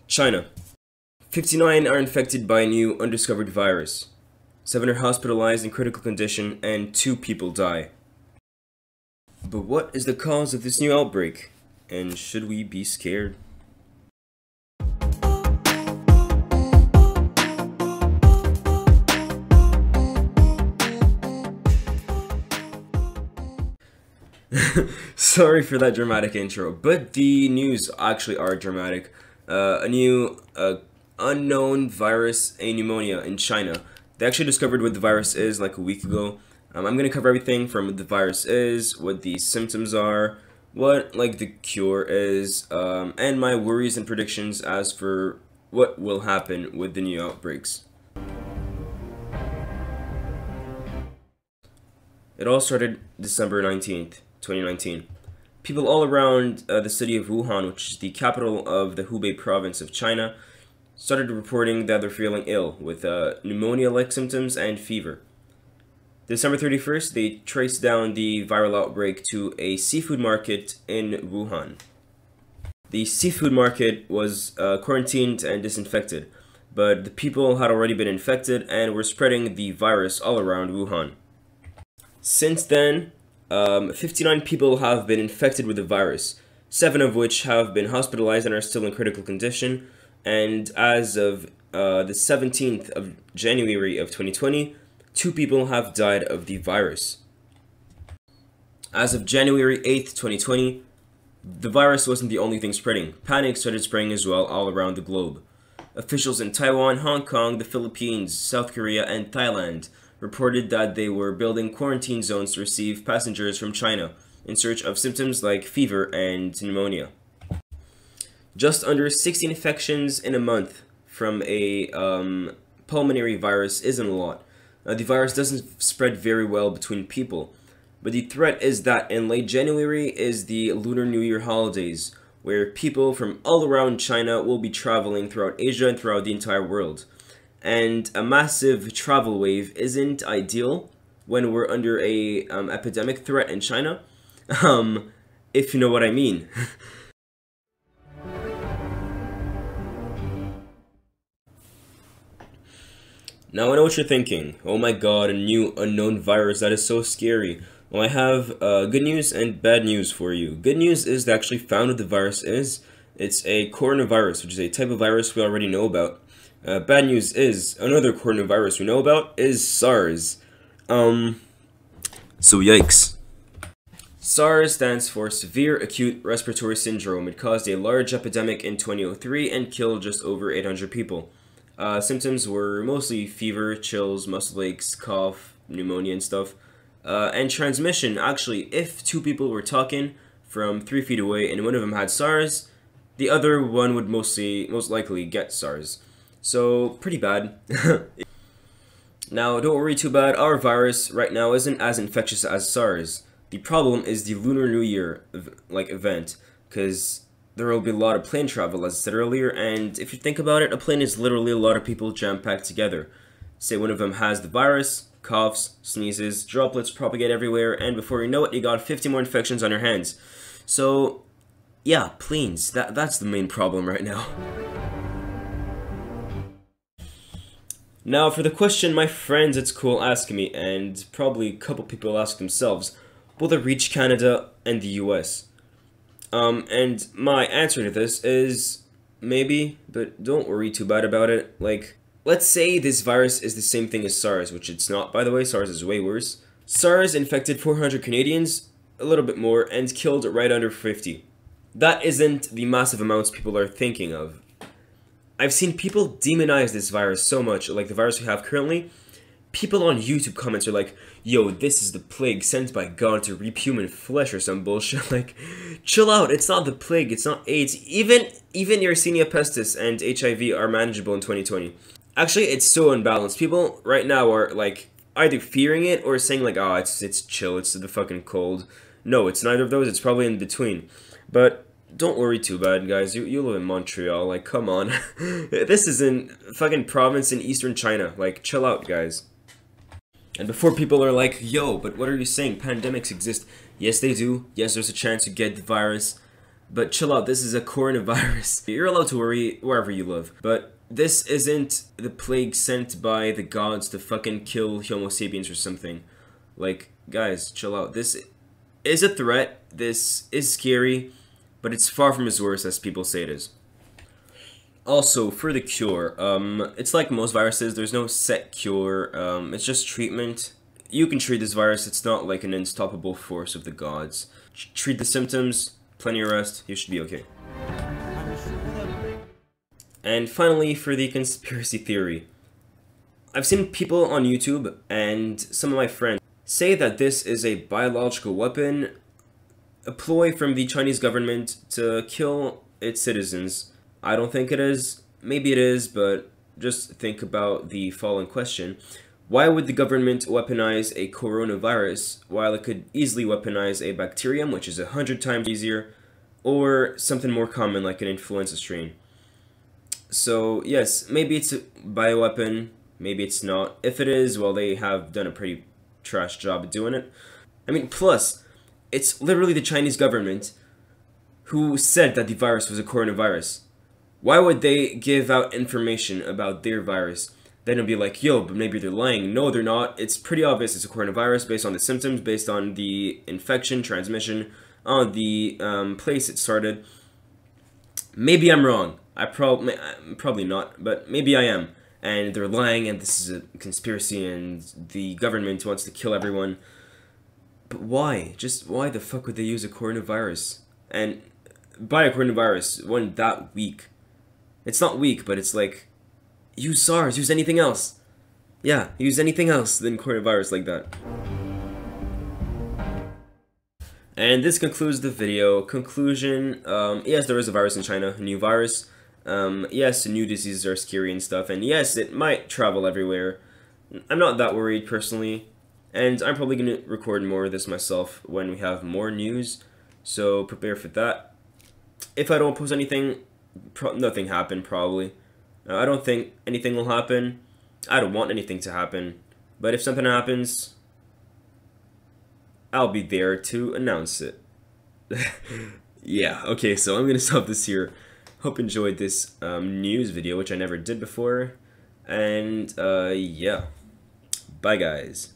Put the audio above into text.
China. 59 are infected by a new undiscovered virus. 7 are hospitalized in critical condition and 2 people die. But what is the cause of this new outbreak? And should we be scared? Sorry for that dramatic intro, but the news actually are dramatic. A new unknown virus, a pneumonia in China. They actually discovered what the virus is like a week ago. I'm going to cover everything from what the virus is, what the symptoms are, what like the cure is, and my worries and predictions as for what will happen with the new outbreaks. It all started December 19th, 2019. People all around the city of Wuhan, which is the capital of the Hubei province of China, started reporting that they're feeling ill with pneumonia-like symptoms and fever. December 31st, they traced down the viral outbreak to a seafood market in Wuhan. The seafood market was quarantined and disinfected, but the people had already been infected and were spreading the virus all around Wuhan. Since then, 59 people have been infected with the virus, 7 of which have been hospitalized and are still in critical condition, and as of the 17th of January of 2020, 2 people have died of the virus. As of January 8th, 2020, the virus wasn't the only thing spreading. Panic started spreading as well all around the globe. Officials in Taiwan, Hong Kong, the Philippines, South Korea, and Thailand reported that they were building quarantine zones to receive passengers from China in search of symptoms like fever and pneumonia. Just under 60 infections in a month from a pulmonary virus isn't a lot. The virus doesn't spread very well between people, but the threat is that in late January is the Lunar New Year holidays, where people from all around China will be traveling throughout Asia and throughout the entire world. And a massive travel wave isn't ideal when we're under a epidemic threat in China, if you know what I mean. Now I know what you're thinking. Oh my god, a new unknown virus, that is so scary. Well, I have good news and bad news for you. Good news is they actually found what the virus is. It's a coronavirus, which is a type of virus we already know about. Bad news is, another coronavirus we know about is SARS. So yikes. SARS stands for Severe Acute Respiratory Syndrome. It caused a large epidemic in 2003 and killed just over 800 people. Symptoms were mostly fever, chills, muscle aches, cough, pneumonia and stuff. And transmission, actually, if 2 people were talking from 3 feet away and one of them had SARS, the other one would most likely get SARS. So, pretty bad. Now, don't worry too bad, our virus right now isn't as infectious as SARS. The problem is the Lunar New Year event, because there will be a lot of plane travel, as I said earlier, and if you think about it, a plane is literally a lot of people jam-packed together. Say one of them has the virus, coughs, sneezes, droplets propagate everywhere, and before you know it, you got 50 more infections on your hands. So, yeah, planes, that's the main problem right now. Now, for the question my friends at school ask me, and probably a couple people ask themselves, will they reach Canada and the US? And my answer to this is maybe, but don't worry too bad about it. Like, let's say this virus is the same thing as SARS, which it's not, by the way. SARS is way worse. SARS infected 400 Canadians, a little bit more, and killed right under 50. That isn't the massive amounts people are thinking of. I've seen people demonize this virus so much, like the virus we have currently. People on YouTube comments are like, yo, this is the plague sent by God to reap human flesh or some bullshit. Like, chill out, it's not the plague, it's not AIDS. Even Yersinia pestis and HIV are manageable in 2020. Actually, it's so unbalanced. People right now are like either fearing it or saying like, oh, it's chill, it's the fucking cold. No, it's neither of those, it's probably in between. But don't worry too bad, guys. You live in Montreal, like, come on. This is in fucking province in eastern China. Like, chill out, guys. And before people are like, yo, but what are you saying? Pandemics exist. Yes, they do. Yes, there's a chance you get the virus. But chill out, this is a coronavirus. You're allowed to worry wherever you live, but this isn't the plague sent by the gods to fucking kill Homo sapiens or something. Like, guys, chill out. This is a threat, this is scary, but it's far from as worse as people say it is. Also, for the cure, it's like most viruses, there's no set cure, it's just treatment. You can treat this virus, it's not like an unstoppable force of the gods. Treat the symptoms, plenty of rest, you should be okay. And finally, for the conspiracy theory. I've seen people on YouTube and some of my friends say that this is a biological weapon, a ploy from the Chinese government to kill its citizens. I don't think it is. Maybe it is, but just think about the following question. Why would the government weaponize a coronavirus while it could easily weaponize a bacterium, which is 100 times easier, or something more common like an influenza strain? So yes, maybe it's a bioweapon, maybe it's not. If it is, well, they have done a pretty trash job of doing it. I mean, plus, it's literally the Chinese government who said that the virus was a coronavirus. Why would they give out information about their virus? Then it'll be like, yo, but maybe they're lying. No, they're not. It's pretty obvious it's a coronavirus based on the symptoms, based on the infection, transmission, on the place it started. Maybe I'm wrong. Probably not, but maybe I am. And they're lying, and this is a conspiracy, and the government wants to kill everyone. But why? Just why the fuck would they use a coronavirus? And by a coronavirus, one that weak. It's not weak, but it's like, use SARS, use anything else. Yeah, use anything else than coronavirus like that. And this concludes the video. Conclusion, yes, there is a virus in China, a new virus. Yes, new diseases are scary and stuff, and yes, it might travel everywhere. I'm not that worried personally, and I'm probably going to record more of this myself when we have more news, so prepare for that. If I don't post anything, nothing happened probably. I don't think anything will happen. I don't want anything to happen, but if something happens, I'll be there to announce it. Yeah, okay, so I'm going to stop this here. Hope you enjoyed this news video, which I never did before. And, yeah. Bye, guys.